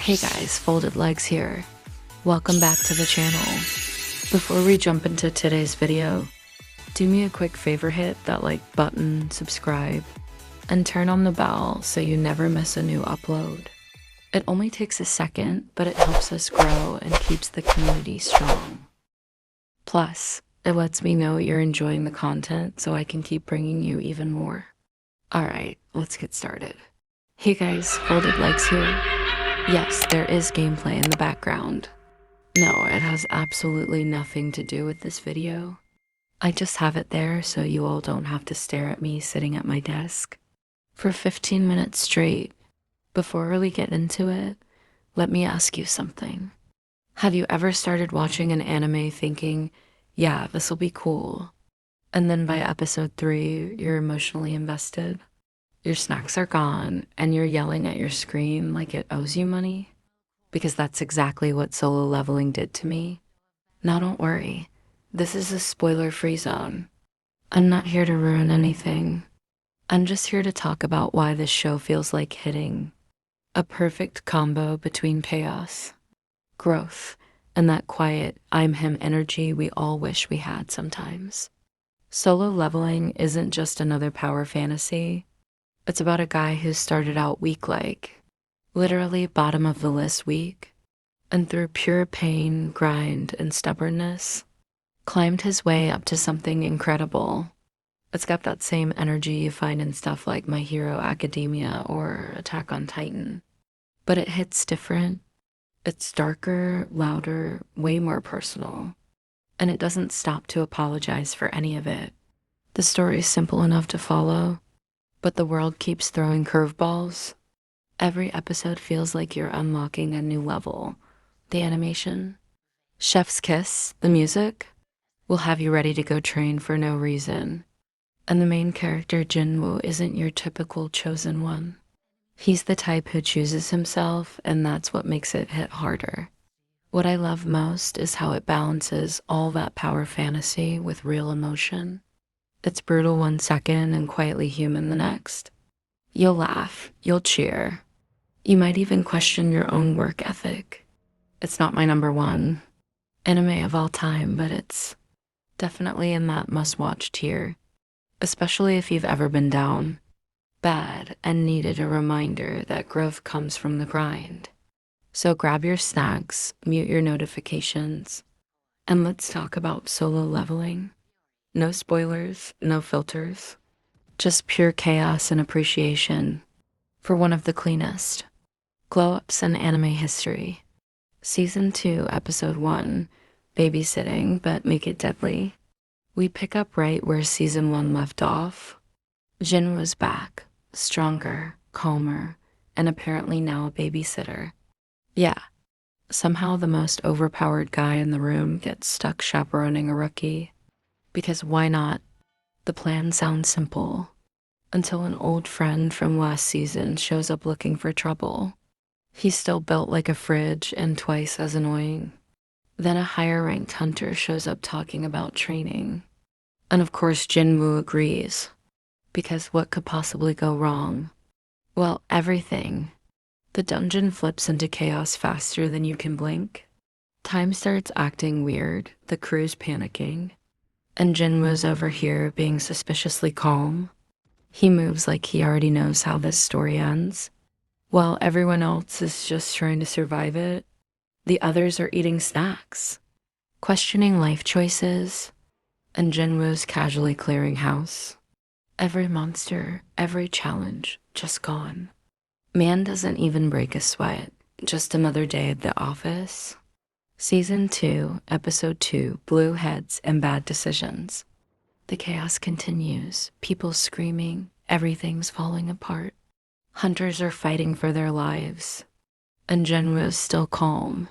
Hey guys, Folded Legs here. Welcome back to the channel. Before we jump into today's video, do me a quick favor, hit that like button, subscribe, and turn on the bell so you never miss a new upload. It only takes a second, but it helps us grow and keeps the community strong. Plus, it lets me know you're enjoying the content so I can keep bringing you even more. Alright, let's get started. Hey guys, Folded Legs here. Yes, there is gameplay in the background. No, it has absolutely nothing to do with this video. I just have it there so you all don't have to stare at me sitting at my desk for 15 minutes straight. Before we get into it, let me ask you something. Have you ever started watching an anime thinking, yeah, this'll be cool, and then by episode 3, you're emotionally invested? Your snacks are gone, and you're yelling at your screen like it owes you money? Because that's exactly what Solo Leveling did to me. Now don't worry, this is a spoiler-free zone. I'm not here to ruin anything. I'm just here to talk about why this show feels like hitting a perfect combo between chaos, growth, and that quiet I'm him energy we all wish we had sometimes. Solo Leveling isn't just another power fantasy. It's about a guy who started out weak-like, literally bottom of the list weak, and through pure pain, grind, and stubbornness, climbed his way up to something incredible. It's got that same energy you find in stuff like My Hero Academia or Attack on Titan. But it hits different. It's darker, louder, way more personal. And it doesn't stop to apologize for any of it. The story's simple enough to follow, but the world keeps throwing curveballs. Every episode feels like you're unlocking a new level. The animation, chef's kiss, the music, will have you ready to go train for no reason. And the main character, Jinwoo, isn't your typical chosen one. He's the type who chooses himself, and that's what makes it hit harder. What I love most is how it balances all that power fantasy with real emotion. It's brutal one second and quietly human the next. You'll laugh, you'll cheer. You might even question your own work ethic. It's not my number one anime of all time, but it's definitely in that must-watch tier, especially if you've ever been down bad and needed a reminder that growth comes from the grind. So grab your snacks, mute your notifications, and let's talk about Solo Leveling. No spoilers, no filters, just pure chaos and appreciation for one of the cleanest glow-ups in anime history. Season 2, Episode 1, Babysitting, but Make It Deadly. We pick up right where Season 1 left off. Jin was back, stronger, calmer, and apparently now a babysitter. Yeah, somehow the most overpowered guy in the room gets stuck chaperoning a rookie. Because why not? The plan sounds simple, until an old friend from last season shows up looking for trouble. He's still built like a fridge and twice as annoying. Then a higher-ranked hunter shows up talking about training. And of course Jinwoo agrees, because what could possibly go wrong? Well, everything. The dungeon flips into chaos faster than you can blink. Time starts acting weird, the crew's panicking. And Jinwoo's over here being suspiciously calm. He moves like he already knows how this story ends. While everyone else is just trying to survive it, the others are eating snacks, questioning life choices, and Jinwoo's casually clearing house. Every monster, every challenge, just gone. Man doesn't even break a sweat, just another day at the office. Season 2, Episode 2, Blue Heads and Bad Decisions. The chaos continues, people screaming, everything's falling apart. Hunters are fighting for their lives, and Jinwoo is still calm,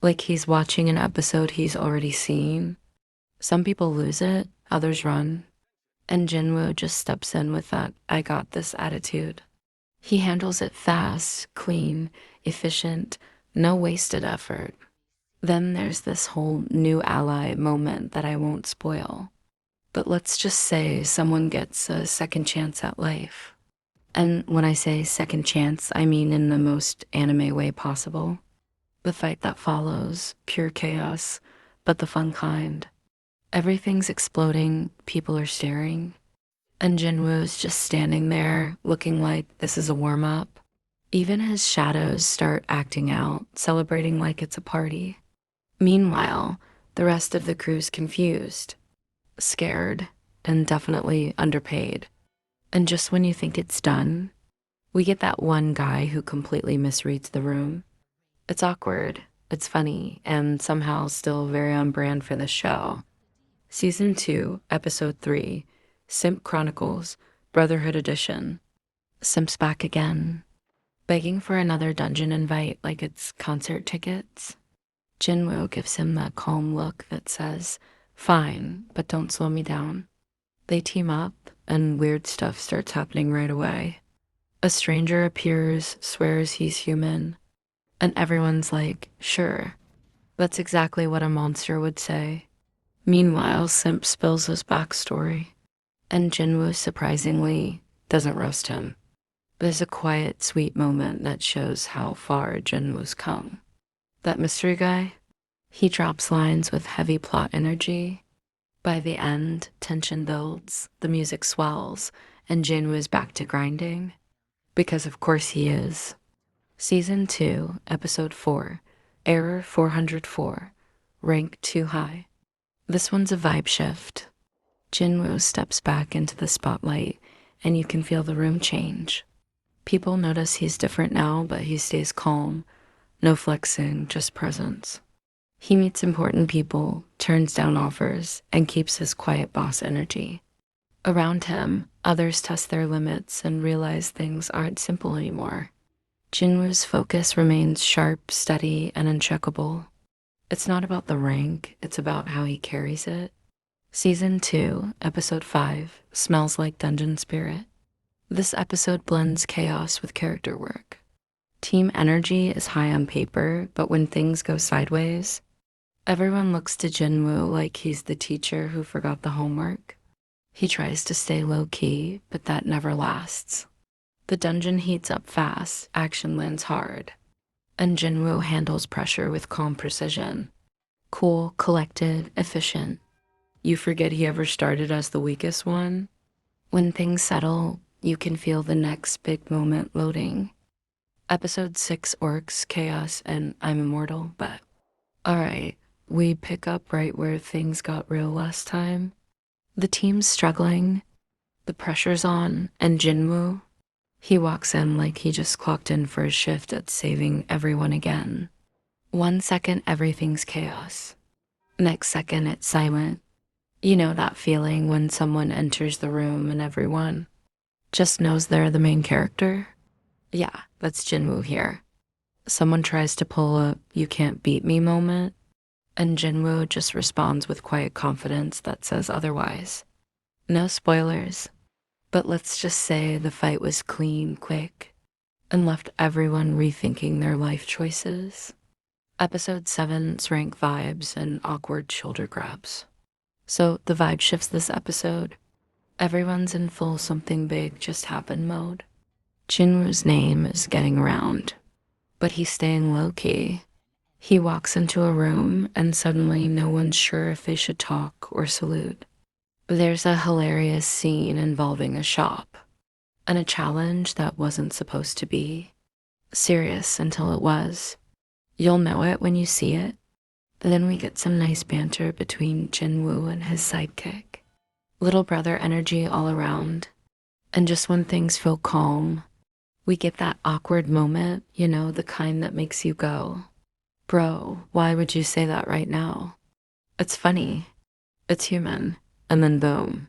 like he's watching an episode he's already seen. Some people lose it, others run, and Jinwoo just steps in with that I got this attitude. He handles it fast, clean, efficient, no wasted effort. Then there's this whole new ally moment that I won't spoil. But let's just say someone gets a second chance at life. And when I say second chance, I mean in the most anime way possible. The fight that follows, pure chaos, but the fun kind. Everything's exploding, people are staring, and Jinwoo's just standing there looking like this is a warm-up. Even his shadows start acting out, celebrating like it's a party. Meanwhile, the rest of the crew's confused, scared, and definitely underpaid. And just when you think it's done, we get that one guy who completely misreads the room. It's awkward, it's funny, and somehow still very on brand for the show. Season 2, Episode 3, Simp Chronicles, Brotherhood Edition. Simp's back again, begging for another dungeon invite like it's concert tickets. Jinwoo gives him that calm look that says, "Fine, but don't slow me down." They team up, and weird stuff starts happening right away. A stranger appears, swears he's human, and everyone's like, "Sure, that's exactly what a monster would say." Meanwhile, Simp spills his backstory, and Jinwoo surprisingly doesn't roast him. There's a quiet, sweet moment that shows how far Jinwoo's come. That mystery guy, he drops lines with heavy plot energy. By the end, tension builds, the music swells, and Jinwoo's back to grinding. Because of course he is. Season 2, Episode 4, Error 404, Rank Too High. This one's a vibe shift. Jinwoo steps back into the spotlight, and you can feel the room change. People notice he's different now, but he stays calm. No flexing, just presence. He meets important people, turns down offers, and keeps his quiet boss energy. Around him, others test their limits and realize things aren't simple anymore. Jinwoo's focus remains sharp, steady, and uncheckable. It's not about the rank, it's about how he carries it. Season 2, Episode 5, Smells Like Dungeon Spirit. This episode blends chaos with character work. Team energy is high on paper, but when things go sideways, everyone looks to Jinwoo like he's the teacher who forgot the homework. He tries to stay low-key, but that never lasts. The dungeon heats up fast, action lands hard, and Jinwoo handles pressure with calm precision. Cool, collected, efficient. You forget he ever started as the weakest one. When things settle, you can feel the next big moment loading. Episode 6, Orcs, Chaos, and I'm Immortal, but alright, we pick up right where things got real last time. The team's struggling, the pressure's on, and Jinwoo, he walks in like he just clocked in for a shift at saving everyone again. 1 second, everything's chaos. Next second, it's silent. You know that feeling when someone enters the room and everyone just knows they're the main character? Yeah, that's Jinwoo here. Someone tries to pull a "you can't beat me" moment, and Jinwoo just responds with quiet confidence that says otherwise. No spoilers, but let's just say the fight was clean, quick, and left everyone rethinking their life choices. Episode 7's rank vibes and awkward shoulder grabs. So the vibe shifts this episode. Everyone's in full something big just happened mode. Jinwoo's name is getting around, but he's staying low-key. He walks into a room and suddenly no one's sure if they should talk or salute. There's a hilarious scene involving a shop and a challenge that wasn't supposed to be serious until it was. You'll know it when you see it. Then we get some nice banter between Jinwoo and his sidekick. Little brother energy all around. And just when things feel calm, we get that awkward moment, you know, the kind that makes you go, "Bro, why would you say that right now?" It's funny. It's human. And then boom.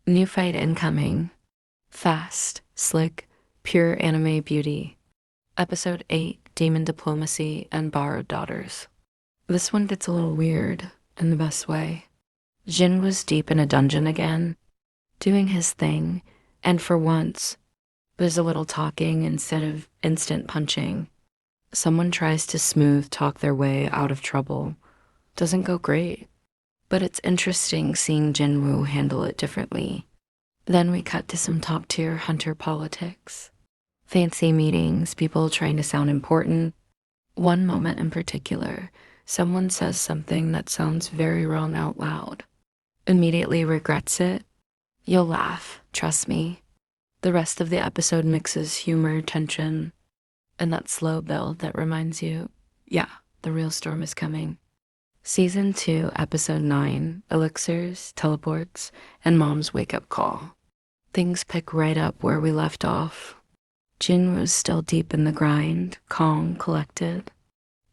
New fight incoming. Fast, slick, pure anime beauty. Episode 8, Demon Diplomacy and Borrowed Daughters. This one gets a little weird, in the best way. Jin was deep in a dungeon again, doing his thing, and for once, there's a little talking instead of instant punching. Someone tries to smooth talk their way out of trouble. Doesn't go great, but it's interesting seeing Jinwoo handle it differently. Then we cut to some top-tier hunter politics. Fancy meetings, people trying to sound important. One moment in particular, someone says something that sounds very wrong out loud. Immediately regrets it. You'll laugh, trust me. The rest of the episode mixes humor, tension, and that slow build that reminds you, yeah, the real storm is coming. Season 2, Episode 9, Elixirs, Teleports, and Mom's Wake-Up Call. Things pick right up where we left off. Jin was still deep in the grind, calm, collected,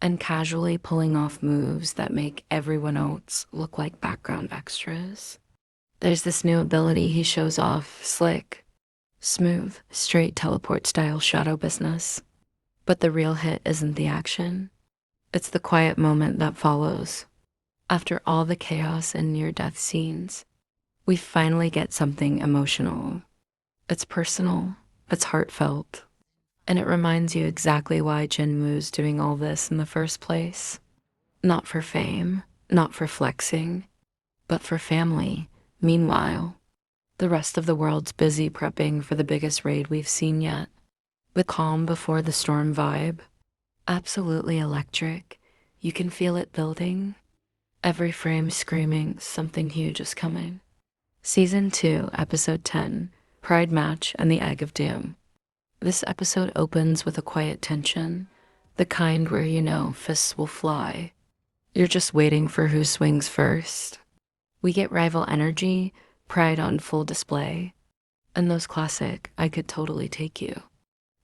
and casually pulling off moves that make everyone else look like background extras. There's this new ability he shows off, slick, smooth, straight teleport-style shadow business. But the real hit isn't the action. It's the quiet moment that follows. After all the chaos and near-death scenes, we finally get something emotional. It's personal, it's heartfelt, and it reminds you exactly why Jinwoo's doing all this in the first place. Not for fame, not for flexing, but for family. Meanwhile, the rest of the world's busy prepping for the biggest raid we've seen yet. The calm before the storm vibe, absolutely electric. You can feel it building. Every frame screaming something huge is coming. Season 2, Episode 10, Pride Match and the Egg of Doom. This episode opens with a quiet tension, the kind where you know fists will fly. You're just waiting for who swings first. We get rival energy, pride on full display, and those classic "I could totally take you"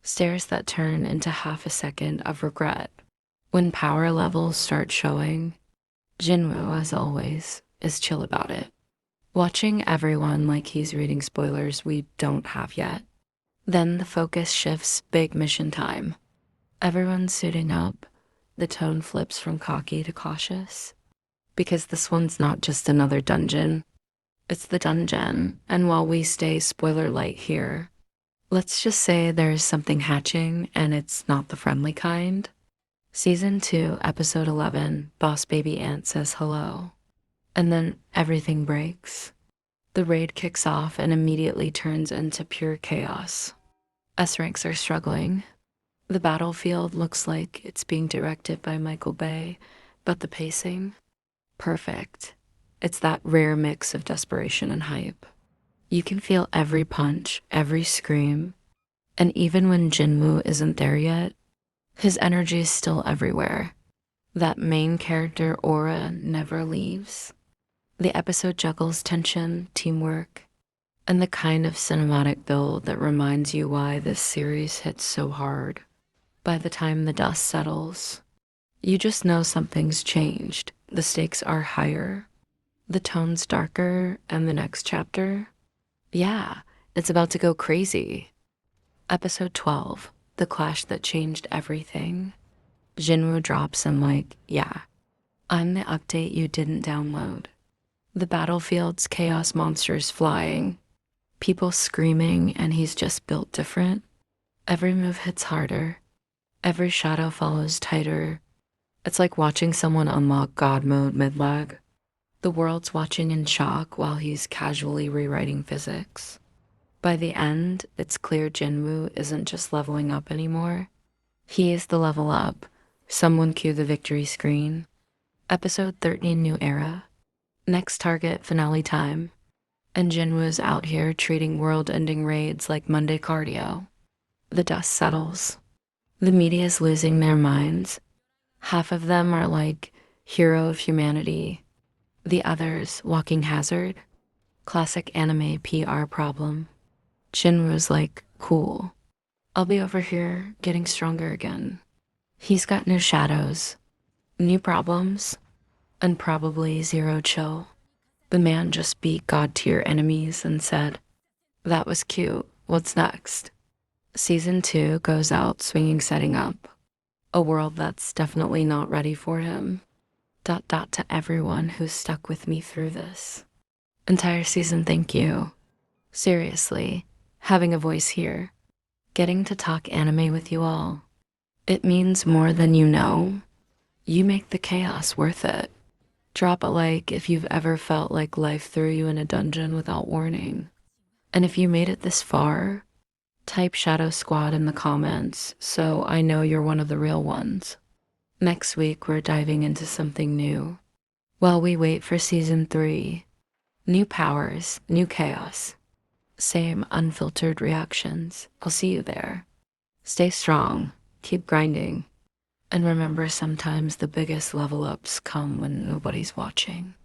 stares that turn into half a second of regret. When power levels start showing, Jinwoo, as always, is chill about it, watching everyone like he's reading spoilers we don't have yet. Then the focus shifts, big mission time. Everyone's suiting up, the tone flips from cocky to cautious, because this one's not just another dungeon, it's the dungeon, and while we stay spoiler light here, let's just say there's something hatching and it's not the friendly kind. Season 2, Episode 11, Boss Baby Ant says hello. And then everything breaks. The raid kicks off and immediately turns into pure chaos. S-ranks are struggling. The battlefield looks like it's being directed by Michael Bay, but the pacing? Perfect. It's that rare mix of desperation and hype. You can feel every punch, every scream, and even when Jinwoo isn't there yet, his energy is still everywhere. That main character aura never leaves. The episode juggles tension, teamwork, and the kind of cinematic build that reminds you why this series hits so hard. By the time the dust settles, you just know something's changed. The stakes are higher, the tone's darker, and the next chapter, yeah, it's about to go crazy. Episode 12, The Clash That Changed Everything. Jinwoo drops him like, yeah, I'm the update you didn't download. The battlefield's chaos monsters flying, people screaming, and he's just built different. Every move hits harder. Every shadow follows tighter. It's like watching someone unlock God mode mid-lag. The world's watching in shock while he's casually rewriting physics. By the end, it's clear Jinwoo isn't just leveling up anymore. He is the level up. Someone cue the victory screen. Episode 13, New Era. Next target, finale time. And Jinwoo's out here treating world-ending raids like Monday cardio. The dust settles. The media's losing their minds. Half of them are like, hero of humanity. The others, walking hazard. Classic anime PR problem. Jinwoo's like, cool. I'll be over here, getting stronger again. He's got new shadows, new problems, and probably zero chill. The man just beat god-tier enemies and said, that was cute, what's next? Season 2 goes out swinging, setting up a world that's definitely not ready for him. ... to everyone who's stuck with me through this entire season, thank you. Seriously, having a voice here, getting to talk anime with you all, it means more than you know. You make the chaos worth it. Drop a like if you've ever felt like life threw you in a dungeon without warning. And if you made it this far, type Shadow Squad in the comments so I know you're one of the real ones. Next week, we're diving into something new. While we wait for season 3, new powers, new chaos, same unfiltered reactions. I'll see you there. Stay strong, keep grinding, and remember sometimes the biggest level ups come when nobody's watching.